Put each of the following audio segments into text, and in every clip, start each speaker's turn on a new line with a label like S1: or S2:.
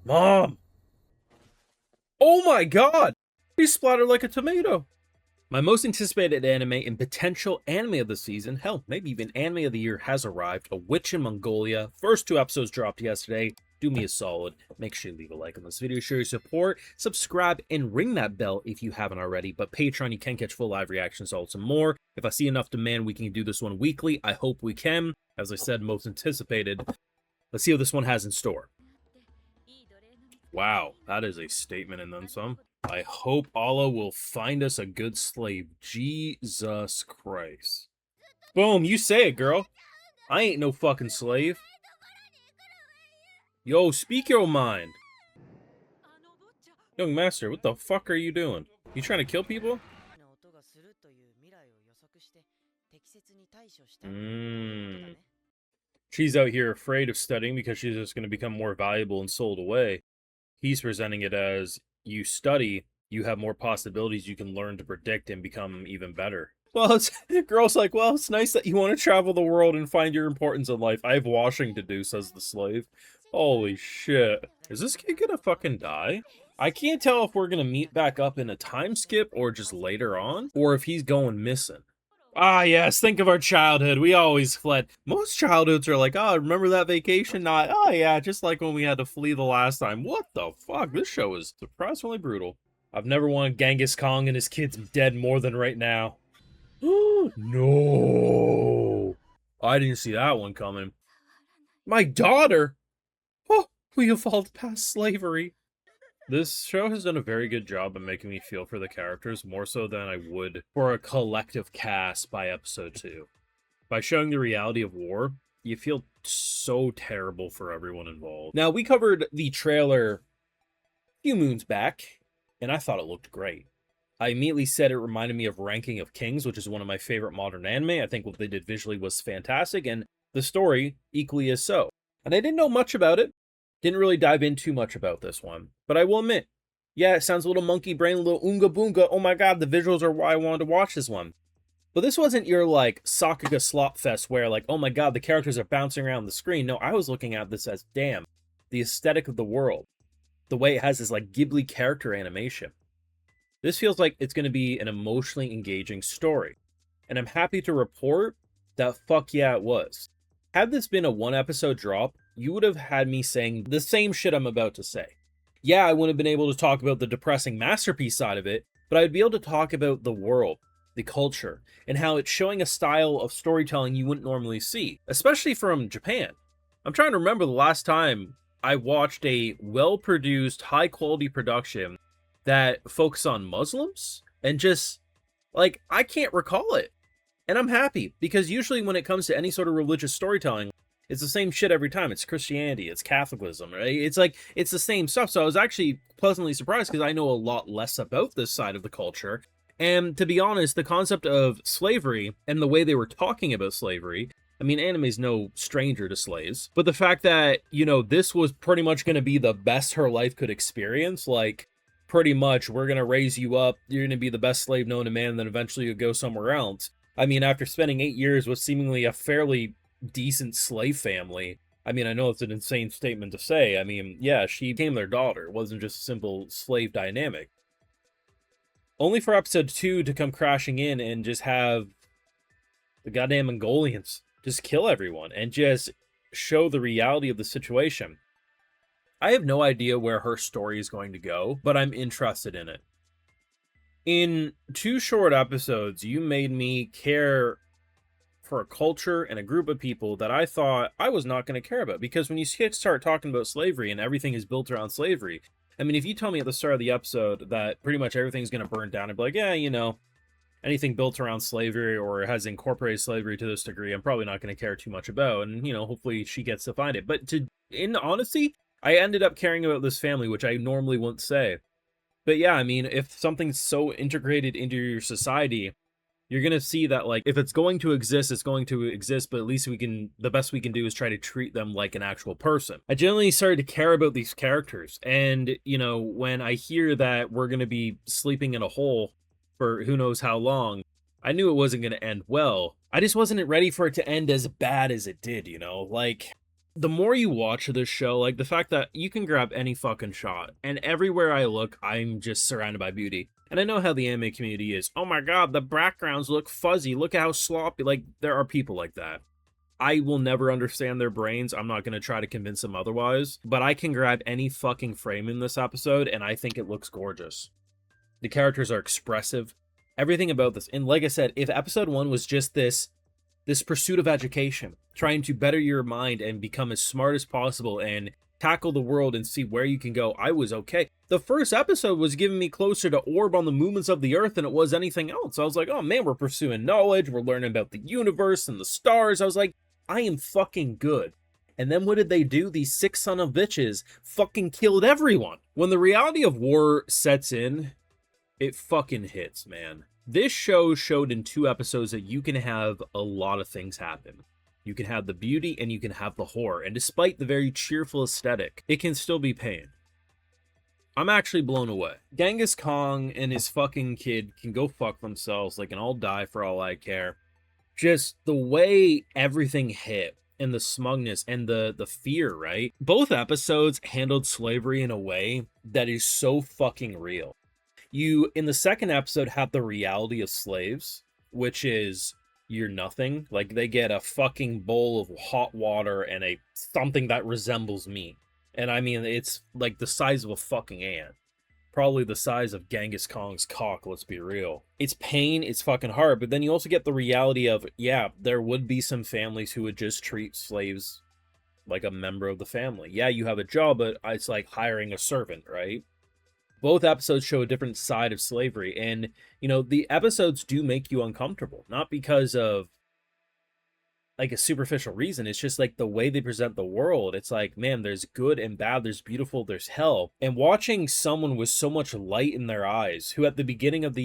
S1: Mom! Oh my god! He splattered like a tomato! My most anticipated anime and potential anime of the season, hell, maybe even anime of the year, has arrived. A Witch in Mongolia. First 2 episodes dropped yesterday. Do me a solid. Make sure you leave a like on this video, show your support, subscribe, and ring that bell if you haven't already. But Patreon, you can catch full live reactions, all some more. If I see enough demand, we can do this one weekly. I hope we can. As I said, most anticipated. Let's see what this one has in store. Wow, that is a statement and then some. I hope Allah will find us a good slave. Jesus Christ. Boom, you say it, girl. I ain't no fucking slave. Yo, speak your mind. Young master, what the fuck are you doing? You trying to kill people? She's out here afraid of studying because she's just going to become more valuable and sold away. He's presenting it as, you study, you have more possibilities you can learn to predict and become even better. Well, girl's like, well, it's nice that you want to travel the world and find your importance in life. I have washing to do, says the slave. Holy shit. Is this kid gonna fucking die? I can't tell if we're gonna meet back up in a time skip or just later on, or if he's going missing. Ah, yes, think of our childhood. We always fled. Most childhoods are like, oh, remember that vacation? Not, oh, yeah, just like when we had to flee the last time. What the fuck? This show is surprisingly brutal. I've never wanted Genghis Khan and his kids dead more than right now. No. I didn't see that one coming. My daughter? Oh, we evolved past slavery. This show has done a very good job of making me feel for the characters, more so than I would for a collective cast by episode 2. By showing the reality of war, you feel so terrible for everyone involved. Now, we covered the trailer a few moons back, and I thought it looked great. I immediately said it reminded me of Ranking of Kings, which is one of my favorite modern anime. I think what they did visually was fantastic, and the story equally as so. And I didn't know much about it. Didn't really dive in too much about this one, but I will admit, yeah, it sounds a little monkey brain, a little oonga boonga. Oh my god, the visuals are why I wanted to watch this one. But this wasn't your, like, Sakuga slop fest where, like, oh my god, the characters are bouncing around the screen. No, I was looking at this as, damn, the aesthetic of the world. The way it has this, like, Ghibli character animation. This feels like it's going to be an emotionally engaging story. And I'm happy to report that fuck yeah, it was. Had this been a 1-episode drop, you would have had me saying the same shit I'm about to say. Yeah, I wouldn't have been able to talk about the depressing masterpiece side of it, but I'd be able to talk about the world, the culture, and how it's showing a style of storytelling you wouldn't normally see, especially from Japan. I'm trying to remember the last time I watched a well-produced, high-quality production that focused on Muslims, and just, like, I can't recall it. And I'm happy, because usually when it comes to any sort of religious storytelling, it's the same shit every time. It's Christianity, it's Catholicism, right? It's like, it's the same stuff. So I was actually pleasantly surprised because I know a lot less about this side of the culture. And to be honest, the concept of slavery and the way they were talking about slavery, I mean, anime's no stranger to slaves, but the fact that, you know, this was pretty much going to be the best her life could experience, like, pretty much, we're going to raise you up, you're going to be the best slave known to man, and then eventually you'll go somewhere else. I mean, after spending 8 years with seemingly a fairly decent slave family, I mean, I know it's an insane statement to say. I mean, yeah, she became their daughter. It wasn't just a simple slave dynamic. Only for episode 2 to come crashing in and just have the goddamn Mongolians just kill everyone and just show the reality of the situation. I have no idea where her story is going to go, but I'm interested in it. In 2 short episodes, you made me care for a culture and a group of people that I thought I was not going to care about. Because when you start talking about slavery and everything is built around slavery, I mean, if you tell me at the start of the episode that pretty much everything's going to burn down, I'd be like, yeah, you know, anything built around slavery or has incorporated slavery to this degree, I'm probably not going to care too much about. And, you know, hopefully she gets to find it. But in honesty, I ended up caring about this family, which I normally wouldn't say. But yeah, I mean, if something's so integrated into your society, you're going to see that, like, if it's going to exist, it's going to exist, but at least the best we can do is try to treat them like an actual person. I genuinely started to care about these characters. And, you know, when I hear that we're going to be sleeping in a hole for who knows how long, I knew it wasn't going to end well. I just wasn't ready for it to end as bad as it did, you know? Like, The more you watch this show, like the fact that you can grab any fucking shot, and everywhere I look, I'm just surrounded by beauty. And I know how the anime community is. Oh my god, the backgrounds look fuzzy. Look at how sloppy. Like, there are people like that. I will never understand their brains. I'm not going to try to convince them otherwise. But I can grab any fucking frame in this episode, and I think it looks gorgeous. The characters are expressive. Everything about this. And like I said, if episode 1 was just this pursuit of education, trying to better your mind and become as smart as possible and tackle the world and see where you can go, I was okay. The first episode was giving me closer to Orb on the movements of the earth than it was anything else. I was like, oh man, we're pursuing knowledge, we're learning about the universe and the stars. I was like, I am fucking good. And then what did they do? These 6 son of bitches fucking killed everyone. When the reality of war sets in, it fucking hits, man. This show showed in 2 episodes that you can have a lot of things happen. You can have the beauty and you can have the horror. And despite the very cheerful aesthetic, it can still be pain. I'm actually blown away. Genghis Khan and his fucking kid can go fuck themselves. They can all die for all I care. Just the way everything hit and the smugness and the fear, right? Both episodes handled slavery in a way that is so fucking real. You, in the second episode, have the reality of slaves, which is you're nothing. Like, they get a fucking bowl of hot water and something that resembles meat. And I mean, it's like the size of a fucking ant. Probably the size of Genghis Khan's cock, let's be real. It's pain, it's fucking hard, but then you also get the reality of, yeah, there would be some families who would just treat slaves like a member of the family. Yeah, you have a job, but it's like hiring a servant, right? Both episodes show a different side of slavery, and, you know, the episodes do make you uncomfortable, not because of, like, a superficial reason. It's just, like, the way they present the world. It's like, man, there's good and bad, there's beautiful, there's hell. And watching someone with so much light in their eyes, who at the beginning of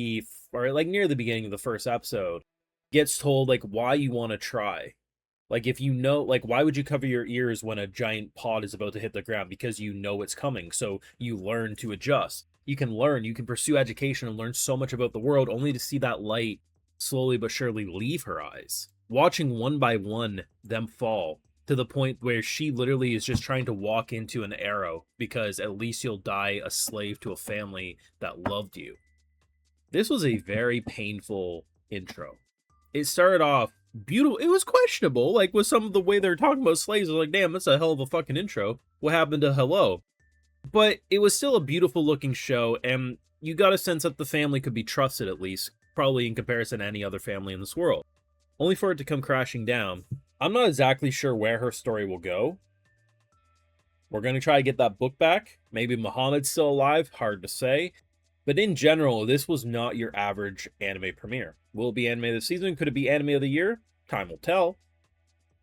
S1: or, like, near the beginning of the first episode, gets told, like, why you want to try. Like, if you know, like, why would you cover your ears when a giant pod is about to hit the ground? Because you know it's coming, so you learn to adjust. You can learn, you can pursue education and learn so much about the world, only to see that light slowly but surely leave her eyes. Watching one by one them fall, to the point where she literally is just trying to walk into an arrow, because at least you'll die a slave to a family that loved you. This was a very painful intro. It started off beautiful. It was questionable, like, with some of the way they're talking about slaves. I was like, damn, that's a hell of a fucking intro. What happened to Hello? But it was still a beautiful looking show, and you got a sense that the family could be trusted, at least, probably in comparison to any other family in this world. Only for it to come crashing down. I'm not exactly sure where her story will go. We're going to try to get that book back. Maybe Muhammad's still alive, hard to say. But in general, this was not your average anime premiere. Will it be anime of the season? Could it be anime of the year? Time will tell.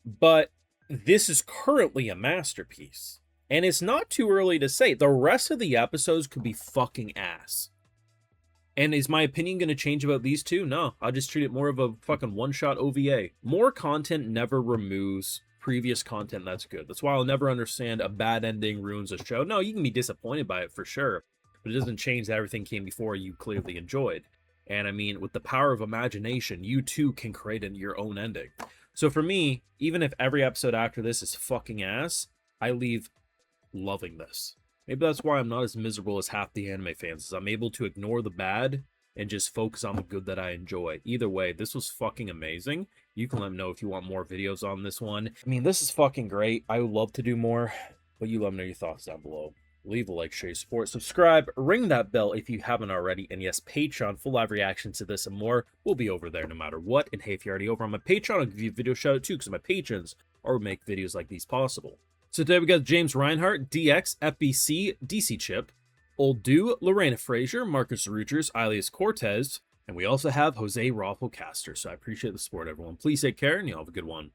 S1: But this is currently a masterpiece. And it's not too early to say. The rest of the episodes could be fucking ass. And is my opinion going to change about these two? No, I'll just treat it more of a fucking one-shot OVA. More content never removes previous content that's good. That's why I'll never understand a bad ending ruins a show. No, you can be disappointed by it for sure, but it doesn't change that everything came before you clearly enjoyed. And I mean, with the power of imagination, you too can create your own ending. So for me, even if every episode after this is fucking ass, I leave loving this. Maybe that's why I'm not as miserable as half the anime fans, is I'm able to ignore the bad and just focus on the good that I enjoy. Either way, this was fucking amazing. You can let me know if you want more videos on this one. I mean, this is fucking great. I would love to do more, but you let me know your thoughts down below. Leave a like, share, support, subscribe, ring that bell if you haven't already, and yes, Patreon, full live reactions to this and more will be over there no matter what. And hey, if you're already over on my Patreon, I'll give you a video shout out too, because my patrons are make videos like these possible. So today we got James Reinhardt, DX, FBC, DC Chip, Old Do, Lorena Frazier, Marcus Rugers, alias Cortez, and we also have Jose Raffle Caster. So I appreciate the support, everyone. Please take care, and you all have a good one.